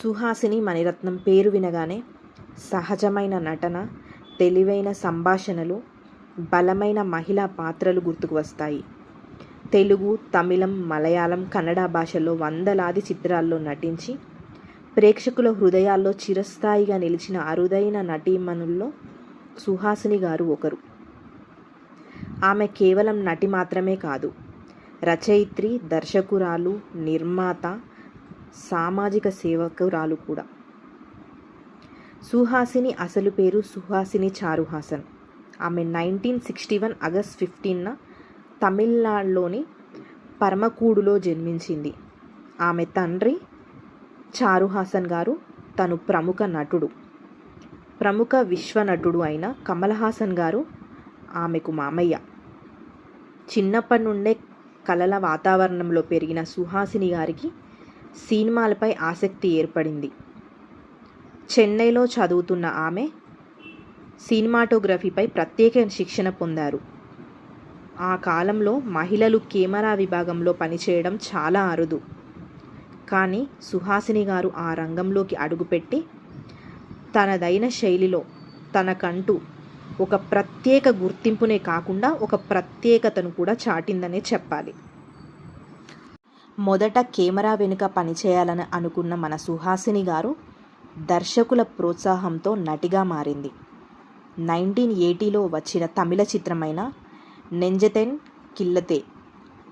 సుహాసిని మణిరత్నం పేరు వినగానే సహజమైన నటన, తెలివైన సంభాషణలు, బలమైన మహిళా పాత్రలు గుర్తుకు వస్తాయి. తెలుగు, తమిళం, మలయాళం, కన్నడ భాషల్లో వందలాది చిత్రాల్లో నటించి ప్రేక్షకుల హృదయాల్లో చిరస్థాయిగా నిలిచిన అరుదైన నటీమణుల్లో సుహాసిని గారు ఒకరు. ఆమె కేవలం నటి మాత్రమే కాదు, రచయిత్రి, దర్శకురాలు, నిర్మాత, సామాజిక సేవకురాలు కూడా. సుహాసిని అసలు పేరు సుహాసిని చారుహాసన్. ఆమె 1961 ఆగస్ట్ 15న తమిళనాడులోని పరమకూడులో జన్మించింది. ఆమె తండ్రి చారుహాసన్ గారు తను ప్రముఖ నటుడు, ప్రముఖ విశ్వనటుడు అయిన కమల్ హాసన్ గారు ఆమెకు మామయ్య. చిన్నప్పటి నుండే కళల వాతావరణంలో పెరిగిన సుహాసిని గారికి సినిమాలపై ఆసక్తి ఏర్పడింది. చెన్నైలో చదువుతున్న ఆమె సినిమాటోగ్రఫీపై ప్రత్యేక శిక్షణ పొందారు. ఆ కాలంలో మహిళలు కెమెరా విభాగంలో పనిచేయడం చాలా అరుదు. కానీ సుహాసిని గారు ఆ రంగంలోకి అడుగుపెట్టి తనదైన శైలిలో తనకంటూ ఒక ప్రత్యేక గుర్తింపునే కాకుండా ఒక ప్రత్యేకతను కూడా చాటిందనే చెప్పాలి. మొదట కెమెరా వెనుక పనిచేయాలని అనుకున్న మన సుహాసిని గారు దర్శకుల ప్రోత్సాహంతో నటిగా మారింది. 1980లో వచ్చిన తమిళ చిత్రమైన నెంజతెన్ కిల్లతే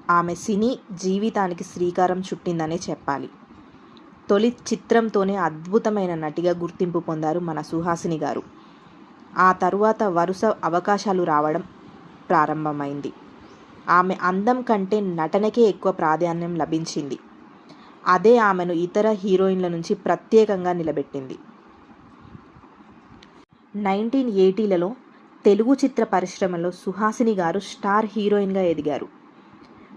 ఆమె సినీ జీవితానికి శ్రీకారం చుట్టిందనే చెప్పాలి. తొలి చిత్రంతోనే అద్భుతమైన నటిగా గుర్తింపు పొందారు మన సుహాసిని గారు. ఆ తరువాత వరుస అవకాశాలు రావడం ప్రారంభమైంది. ఆమె అందం కంటే నటనకే ఎక్కువ ప్రాధాన్యం లభించింది. అదే ఆమెను ఇతర హీరోయిన్ల నుంచి ప్రత్యేకంగా నిలబెట్టింది. 1980లలో తెలుగు చిత్ర పరిశ్రమలో సుహాసిని గారు స్టార్ హీరోయిన్గా ఎదిగారు.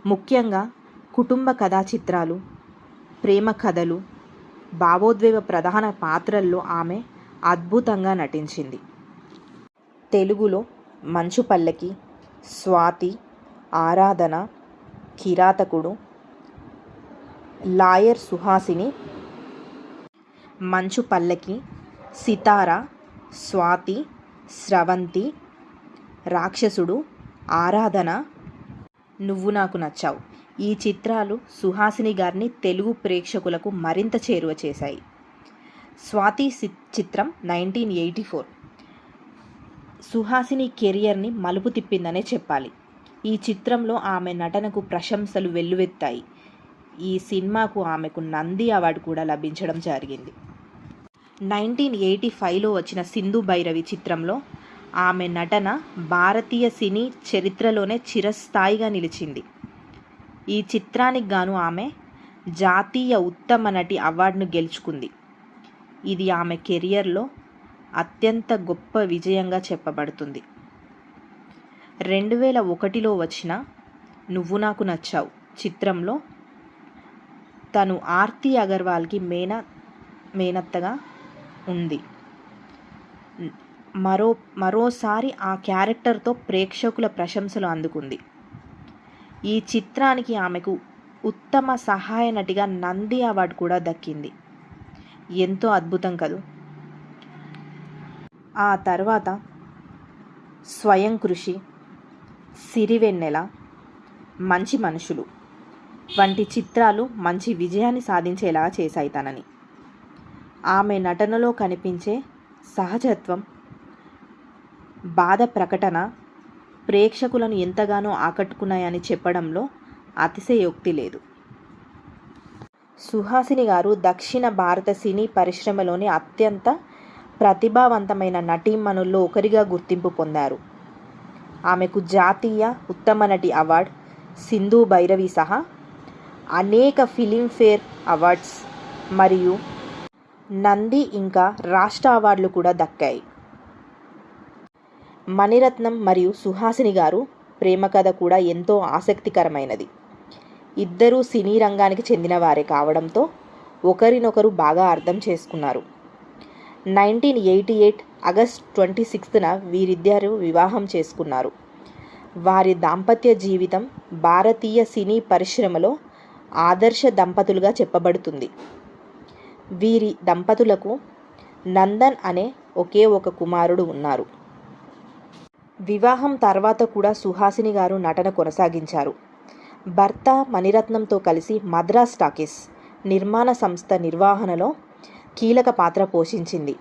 ముఖ్యంగా కుటుంబ కథా చిత్రాలు, ప్రేమ కథలు, భావోద్వేగ ప్రధాన పాత్రల్లో ఆమె అద్భుతంగా నటించింది. తెలుగులో మంచు పల్లకి, స్వాతి, ఆరాధన, కిరాతకుడు, లాయర్ సుహాసిని, మంచు పల్లకి, సితార, స్వాతి, స్రవంతి, రాక్షసుడు, ఆరాధన, నువ్వు నాకు నచ్చావు ఈ చిత్రాలు సుహాసిని గారిని తెలుగు ప్రేక్షకులకు మరింత చేరువ చేశాయి. స్వాతి చిత్రం 1984 సుహాసిని కెరియర్ని మలుపు తిప్పిందనే చెప్పాలి. ఈ చిత్రంలో ఆమె నటనకు ప్రశంసలు వెల్లువెత్తాయి. ఈ సినిమాకు ఆమెకు నంది అవార్డు కూడా లభించడం జరిగింది. 1985లో వచ్చిన సింధు భైరవి చిత్రంలో ఆమె నటన భారతీయ సినీ చరిత్రలోనే చిరస్థాయిగా నిలిచింది. ఈ చిత్రానికి గాను ఆమె జాతీయ ఉత్తమ నటి అవార్డును గెలుచుకుంది. ఇది ఆమె కెరియర్లో అత్యంత గొప్ప విజయంగా చెప్పబడుతుంది. 2001లో వచ్చిన నువ్వు నాకు నచ్చావు చిత్రంలో తను ఆర్తి అగర్వాల్కి మేనత్తగా ఉంది. మరోసారి ఆ క్యారెక్టర్తో ప్రేక్షకుల ప్రశంసలు అందుకుంది. ఈ చిత్రానికి ఆమెకు ఉత్తమ సహాయ నటిగా నంది అవార్డు కూడా దక్కింది. ఎంతో అద్భుతం కదూ. ఆ తర్వాత స్వయం కృషి, సిరివెన్నెల, మంచి మనుషులు వంటి చిత్రాలు మంచి విజయాన్ని సాధించేలా చేశాయి తనని. ఆమె నటనలో కనిపించే సహజత్వం, బాధ ప్రకటన ప్రేక్షకులను ఎంతగానో ఆకట్టుకున్నాయని చెప్పడంలో అతిశయోక్తి లేదు. సుహాసిని గారు దక్షిణ భారత సినీ పరిశ్రమలోని అత్యంత ప్రతిభావంతమైన నటీమణుల్లో ఒకరిగా గుర్తింపు పొందారు. ఆమెకు జాతీయ ఉత్తమ నటి అవార్డు, సింధు భైరవి సహా అనేక ఫిలింఫేర్ అవార్డ్స్ మరియు నంది ఇంకా రాష్ట్ర అవార్డులు కూడా దక్కాయి. మణిరత్నం మరియు సుహాసిని గారు ప్రేమ కథ కూడా ఎంతో ఆసక్తికరమైనది. ఇద్దరూ సినీ రంగానికి చెందిన వారే కావడంతో ఒకరినొకరు బాగా అర్థం చేసుకున్నారు. 1988 ఆగస్ట్ 26న వీరిద్దరూ వివాహం చేసుకున్నారు. వారి దాంపత్య జీవితం భారతీయ సినీ పరిశ్రమలో ఆదర్శ దంపతులుగా చెప్పబడుతుంది. వీరి దంపతులకు నందన్ అనే ఒకే ఒక కుమారుడు ఉన్నారు. వివాహం తర్వాత కూడా సుహాసిని గారు నటన కొనసాగించారు. భర్త మణిరత్నంతో కలిసి మద్రాస్ టాకీస్ నిర్మాణ సంస్థ నిర్వహణలో కీలక పాత్ర పోషించింది.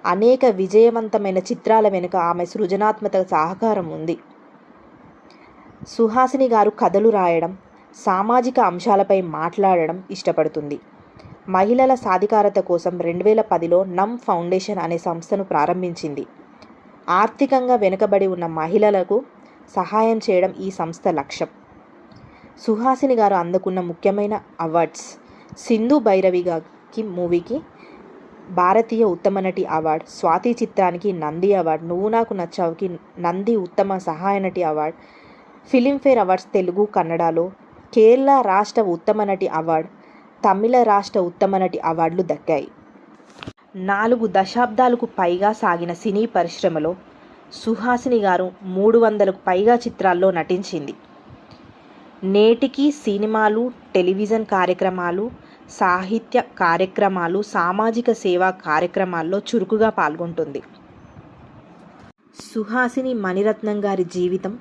అనేక విజయవంతమైన చిత్రాల వెనుక ఆమె సృజనాత్మక సహకారం ఉంది. సుహాసిని గారు కథలు రాయడం, సామాజిక అంశాలపై మాట్లాడడం ఇష్టపడుతుంది. మహిళల సాధికారత కోసం 2010లో నమ్ ఫౌండేషన్ అనే సంస్థను ప్రారంభించింది. ఆర్థికంగా వెనుకబడి ఉన్న మహిళలకు సహాయం చేయడం ఈ సంస్థ లక్ష్యం. సుహాసిని గారు అందుకున్న ముఖ్యమైన అవార్డ్స్: సింధు భైరవి గారికి మూవీకి భారతీయ ఉత్తమ నటి అవార్డ్, స్వాతి చిత్రానికి నంది అవార్డ్, నువ్వు నాకు నచ్చావుకి నంది ఉత్తమ సహాయ నటి అవార్డ్, ఫిలింఫేర్ అవార్డ్స్ తెలుగు కన్నడలో, కేరళ రాష్ట్ర ఉత్తమ నటి అవార్డ్, తమిళ రాష్ట్ర ఉత్తమ నటి అవార్డులు దక్కాయి. 4 దశాబ్దాలకు పైగా సాగిన సినీ పరిశ్రమలో సుహాసిని గారు 300కు పైగా చిత్రాల్లో నటించింది. నేటికీ సినిమాలు, టెలివిజన్ కార్యక్రమాలు, సాహిత్య కార్యక్రమాలు, సామాజిక సేవా కార్యక్రమాల్లో చురుకుగా పాల్గొంటుంది. సుహాసిని మణిరత్నం గారి జీవితం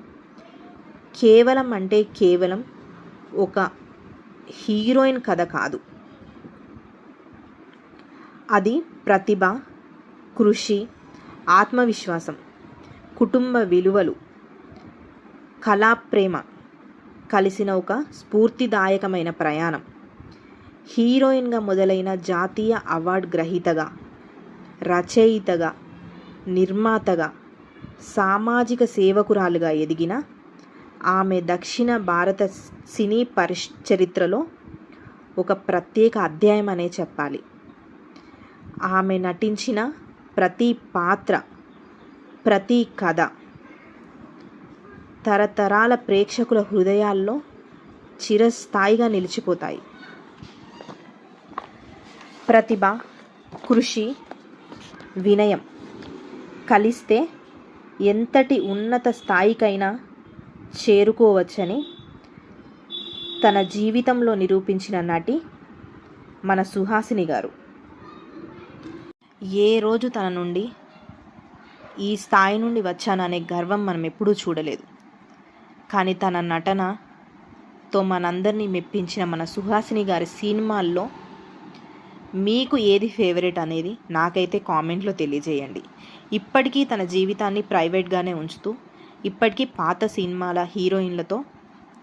కేవలం ఒక హీరోయిన్ కథ కాదు. అది ప్రతిభ, కృషి, ఆత్మవిశ్వాసం, కుటుంబ విలువలు, కళాప్రేమ కలిసిన ఒక స్ఫూర్తిదాయకమైన ప్రయాణం. హీరోయిన్గా మొదలైన జాతీయ అవార్డు గ్రహీతగా, రచయితగా, నిర్మాతగా, సామాజిక సేవకురాలుగా ఎదిగిన ఆమె దక్షిణ భారత సినీ చరిత్రలో ఒక ప్రత్యేక అధ్యాయం అనే చెప్పాలి. ఆమె నటించిన ప్రతి పాత్ర, ప్రతి కథ తరతరాల ప్రేక్షకుల హృదయాల్లో చిరస్థాయిగా నిలిచిపోతాయి. ప్రతిభ, కృషి, వినయం కలిస్తే ఎంతటి ఉన్నత స్థాయికైనా చేరుకోవచ్చని తన జీవితంలో నిరూపించిన నటి మన సుహాసిని గారు. ఏ రోజు తన నుండి ఈ స్థాయి నుండి వచ్చాననే గర్వం మనం ఎప్పుడూ చూడలేదు. కానీ తన నటనతో మనందరినీ మెప్పించిన మన సుహాసిని గారి సినిమాల్లో మీకు ఏది ఫేవరెట్ అనేది నాకైతే కామెంట్లో తెలియజేయండి. ఇప్పటికీ తన జీవితాన్ని ప్రైవేట్గానే ఉంచుతూ ఇప్పటికీ పాత సినిమాల హీరోయిన్లతో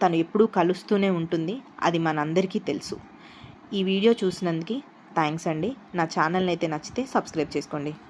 తను ఎప్పుడూ కలుస్తూనే ఉంటుంది. అది మనందరికీ తెలుసు. ఈ వీడియో చూసినందుకు థ్యాంక్స్ అండి. నా ఛానల్ని అయితే నచ్చితే సబ్స్క్రైబ్ చేసుకోండి.